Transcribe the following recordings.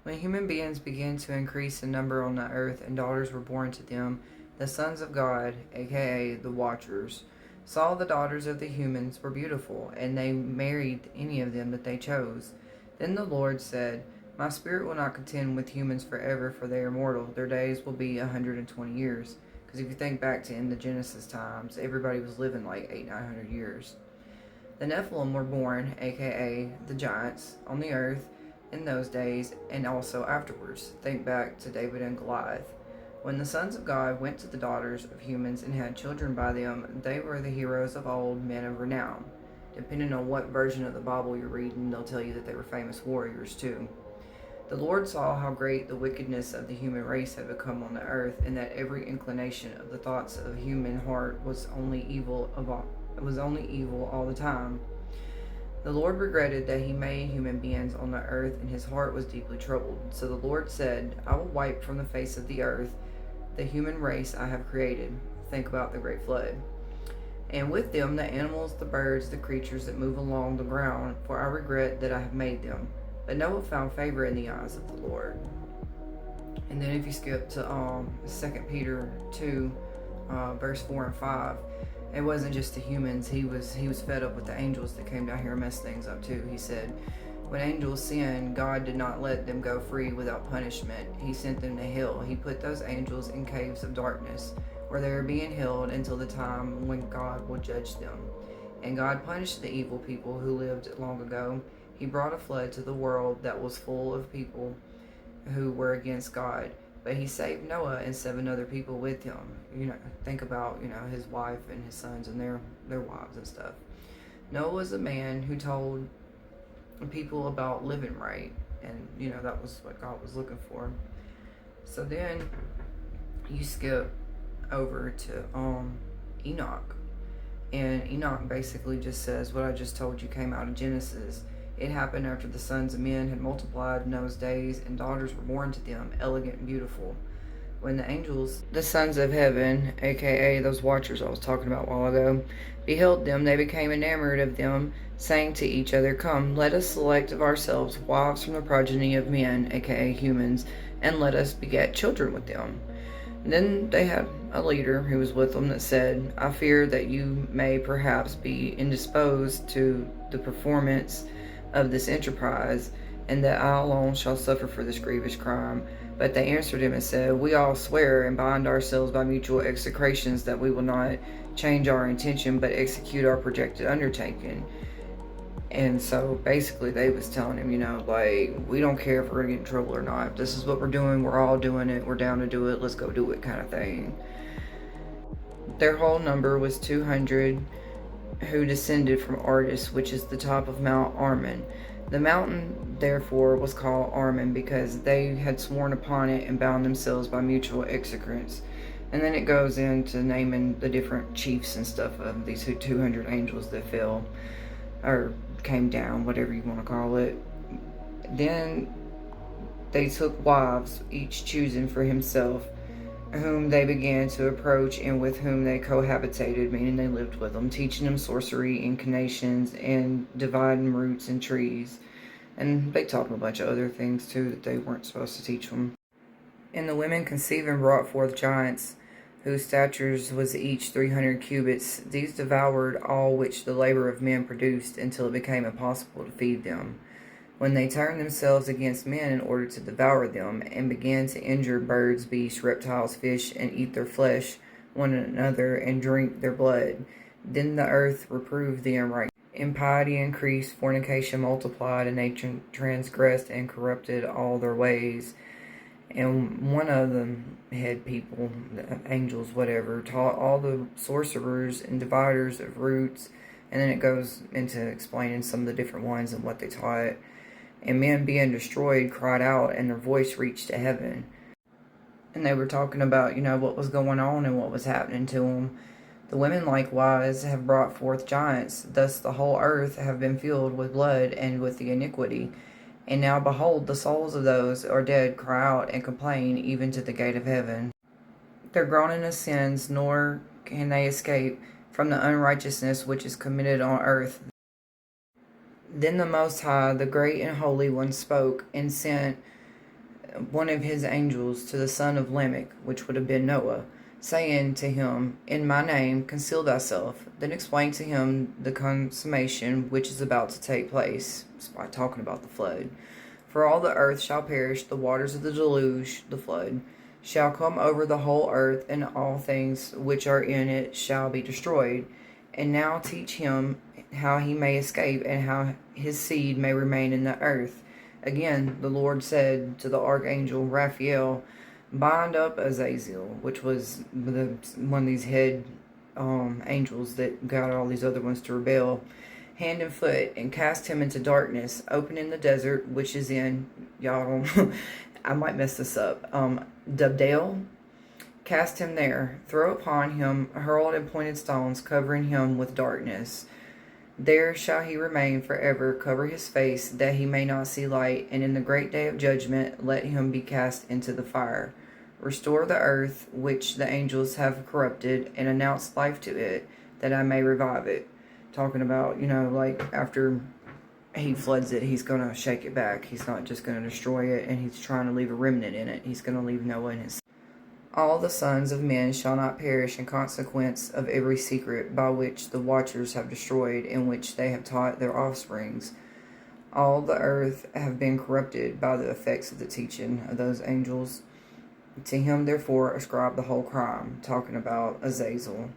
When human beings began to increase in number on the earth and daughters were born to them, the sons of God, aka the Watchers, saw the daughters of the humans were beautiful, and they married any of them that they chose. Then the Lord said, My spirit will not contend with humans forever, for they are mortal. Their days will be 120 years. Because if you think back to in the Genesis times, everybody was living like 900 years. The Nephilim were born, aka the giants, on the earth in those days and also afterwards. Think back to David and Goliath. When the sons of God went to the daughters of humans and had children by them, they were the heroes of old, men of renown. Depending on what version of the Bible you're reading, they'll tell you that they were famous warriors too. The Lord saw how great the wickedness of the human race had become on the earth, and that every inclination of the thoughts of the human heart was only evil all the time. The Lord regretted that he made human beings on the earth, and his heart was deeply troubled. So the Lord said, I will wipe from the face of the earth the human race I have created. Think about the great flood. And with them the animals, the birds, the creatures that move along the ground, for I regret that I have made them. But Noah found favor in the eyes of the Lord. And then if you skip to 2 Peter 2, verse 4 and 5, it wasn't just the humans. He was fed up with the angels that came down here and messed things up too. He said, when angels sinned, God did not let them go free without punishment. He sent them to hell. He put those angels in caves of darkness, where they are being held until the time when God will judge them. And God punished the evil people who lived long ago. He brought a flood to the world that was full of people who were against God. But he saved Noah and 7 other people with him. Think about, his wife and his sons and their wives and stuff. Noah was a man who told people about living right. And, that was what God was looking for. So then you skip over to Enoch. And Enoch basically just says what I just told you came out of Genesis. It happened after the sons of men had multiplied in those days, and daughters were born to them, elegant and beautiful. When the angels, the sons of heaven, aka those watchers I was talking about a while ago, beheld them, they became enamored of them, saying to each other, Come, let us select of ourselves wives from the progeny of men, aka humans, and let us beget children with them. And then they had a leader who was with them that said, I fear that you may perhaps be indisposed to the performance of this enterprise, and that I alone shall suffer for this grievous crime. But they answered him and said, We all swear and bind ourselves by mutual execrations that we will not change our intention, but execute our projected undertaking. And so basically they was telling him, we don't care if we're gonna get in trouble or not. If this is what we're doing, we're all doing it, we're down to do it, let's go do it, kind of thing. Their whole number was 200, who descended from Ardis, which is the top of Mount Armin. The mountain, therefore, was called Armin because they had sworn upon it and bound themselves by mutual execrations. And then it goes into naming the different chiefs and stuff of these 200 angels that fell, or came down, whatever you want to call it. Then they took wives, each choosing for himself, whom they began to approach and with whom they cohabitated, meaning they lived with them, teaching them sorcery, incantations, and dividing roots and trees. And they taught them a bunch of other things too that they weren't supposed to teach them. And the women conceived and brought forth giants, whose statures was each 300 cubits. These devoured all which the labor of men produced, until it became impossible to feed them. When they turned themselves against men in order to devour them, and began to injure birds, beasts, reptiles, fish, and eat their flesh, one another, and drink their blood, then the earth reproved them right. Impiety increased, fornication multiplied, and they transgressed and corrupted all their ways. And one of them had people, the angels, whatever, taught all the sorcerers and dividers of roots. And then it goes into explaining some of the different ones and what they taught. And men being destroyed cried out, and their voice reached to heaven. And they were talking about, what was going on and what was happening to them. The women likewise have brought forth giants. Thus the whole earth have been filled with blood and with the iniquity. And now behold, the souls of those who are dead cry out and complain even to the gate of heaven. Their groaning of sins, nor can they escape from the unrighteousness which is committed on earth. Then the Most High, the great and holy one, spoke and sent one of his angels to the son of Lamech, which would have been Noah, saying to him, In my name conceal thyself. Then explain to him the consummation which is about to take place. It's by talking about the flood. For all the earth shall perish, the waters of the deluge, the flood, shall come over the whole earth, and all things which are in it shall be destroyed. And now teach him how he may escape, and how his seed may remain in the earth. Again, the Lord said to the archangel Raphael, Bind up Azazel, which was one of these head angels that got all these other ones to rebel, hand and foot, and cast him into darkness, open in the desert, which is in, y'all don't, I might mess this up, Dubdale. Cast him there, throw upon him hurled and pointed stones, covering him with darkness. There shall he remain forever, cover his face, that he may not see light, and in the great day of judgment let him be cast into the fire. Restore the earth, which the angels have corrupted, and announce life to it, that I may revive it. Talking about, like after he floods it, he's going to shake it back. He's not just going to destroy it, and he's trying to leave a remnant in it. He's going to leave Noah and his. All the sons of men shall not perish in consequence of every secret by which the watchers have destroyed, in which they have taught their offsprings. All the earth have been corrupted by the effects of the teaching of those angels. To him, therefore, ascribe the whole crime, talking about Azazel.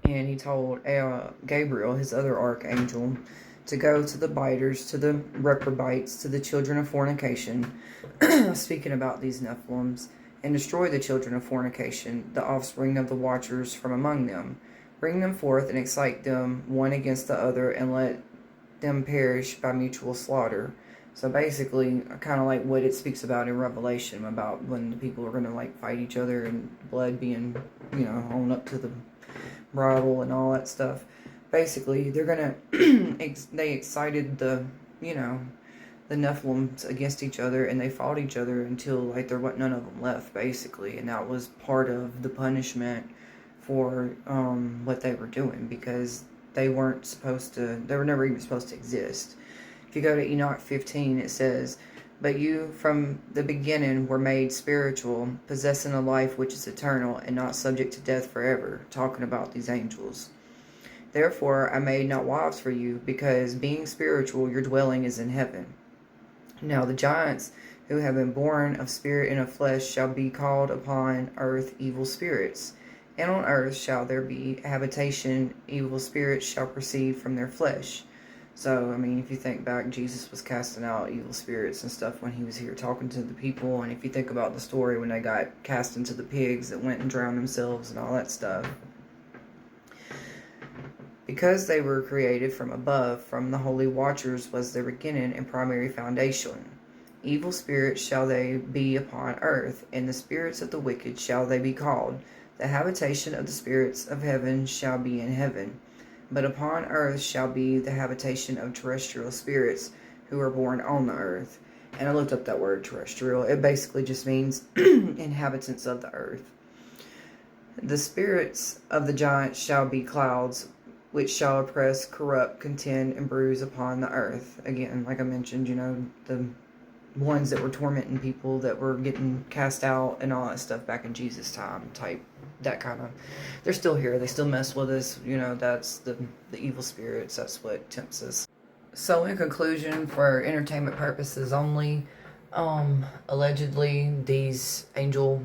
And he told Gabriel, his other archangel, to go to the biters, to the reprobates, to the children of fornication, speaking about these Nephilims, and destroy the children of fornication, the offspring of the watchers from among them. Bring them forth and excite them one against the other, and let them perish by mutual slaughter. So basically, kind of like what it speaks about in Revelation, about when the people are going to fight each other, and blood being, on up to the bridle and all that stuff. Basically, they're going to, they excited the Nephilims against each other, and they fought each other until there wasn't none of them left, basically. And that was part of the punishment for what they were doing, because they were never even supposed to exist. If you go to Enoch 15, it says, But you from the beginning were made spiritual, possessing a life which is eternal, and not subject to death forever, talking about these angels. Therefore I made not wives for you, because being spiritual your dwelling is in heaven. Now the giants who have been born of spirit and of flesh shall be called upon earth evil spirits. And on earth shall there be habitation, evil spirits shall proceed from their flesh. So, if you think back, Jesus was casting out evil spirits and stuff when he was here talking to the people. And if you think about the story when they got cast into the pigs that went and drowned themselves and all that stuff. Because they were created from above, from the holy watchers was their beginning and primary foundation. Evil spirits shall they be upon earth, and the spirits of the wicked shall they be called. The habitation of the spirits of heaven shall be in heaven. But upon earth shall be the habitation of terrestrial spirits who are born on the earth. And I looked up that word terrestrial. It basically just means inhabitants of the earth. The spirits of the giants shall be clouds, which shall oppress, corrupt, contend, and bruise upon the earth. Again, like I mentioned, the ones that were tormenting people that were getting cast out and all that stuff back in Jesus' time type. That kind of, they're still here. They still mess with us. That's the evil spirits. That's what tempts us. So in conclusion, for entertainment purposes only, allegedly these angel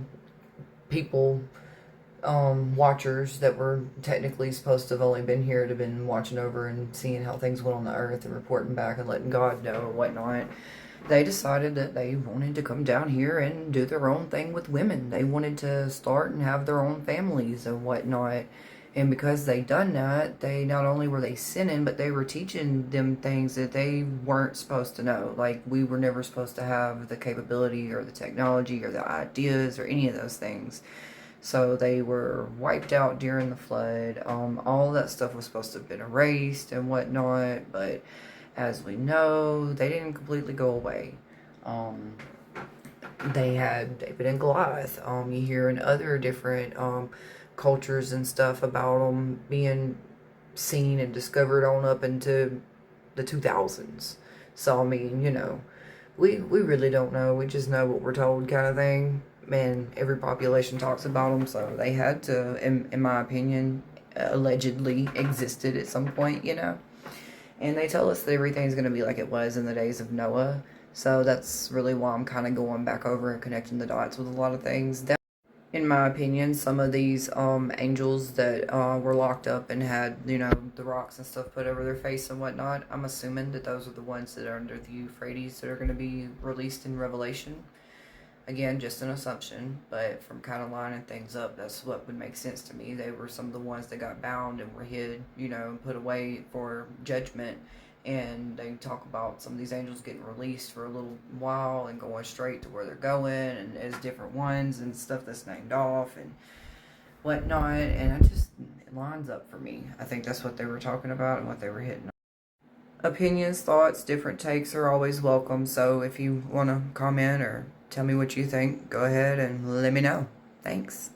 people, watchers that were technically supposed to have only been here to have been watching over and seeing how things went on the earth and reporting back and letting God know or whatnot. They decided that they wanted to come down here and do their own thing with women. They wanted to start and have their own families and whatnot. And because they done that, they not only were they sinning, but they were teaching them things that they weren't supposed to know. We were never supposed to have the capability or the technology or the ideas or any of those things. So they were wiped out during the flood. All that stuff was supposed to have been erased and whatnot, but as we know, they didn't completely go away. They had David and Goliath. You hear in other different cultures and stuff about them being seen and discovered on up into the 2000s. So, We really don't know. We just know what we're told, kind of thing. Man, every population talks about them, so they had to, in my opinion, allegedly existed at some point, you know. And they tell us that everything's going to be like it was in the days of Noah. So that's really why I'm kind of going back over and connecting the dots with a lot of things. In my opinion, some of these angels that were locked up and had, you know, the rocks and stuff put over their face and whatnot, I'm assuming that those are the ones that are under the Euphrates that are going to be released in Revelation. Again, just an assumption, but from kind of lining things up, that's what would make sense to me. They were some of the ones that got bound and were hid, you know, and put away for judgment. And they talk about some of these angels getting released for a little while and going straight to where they're going, and as different ones and stuff that's named off and whatnot. And it lines up for me. I think that's what they were talking about and what they were hitting. Opinions, thoughts, different takes are always welcome. So if you want to comment or tell me what you think, go ahead and let me know. Thanks.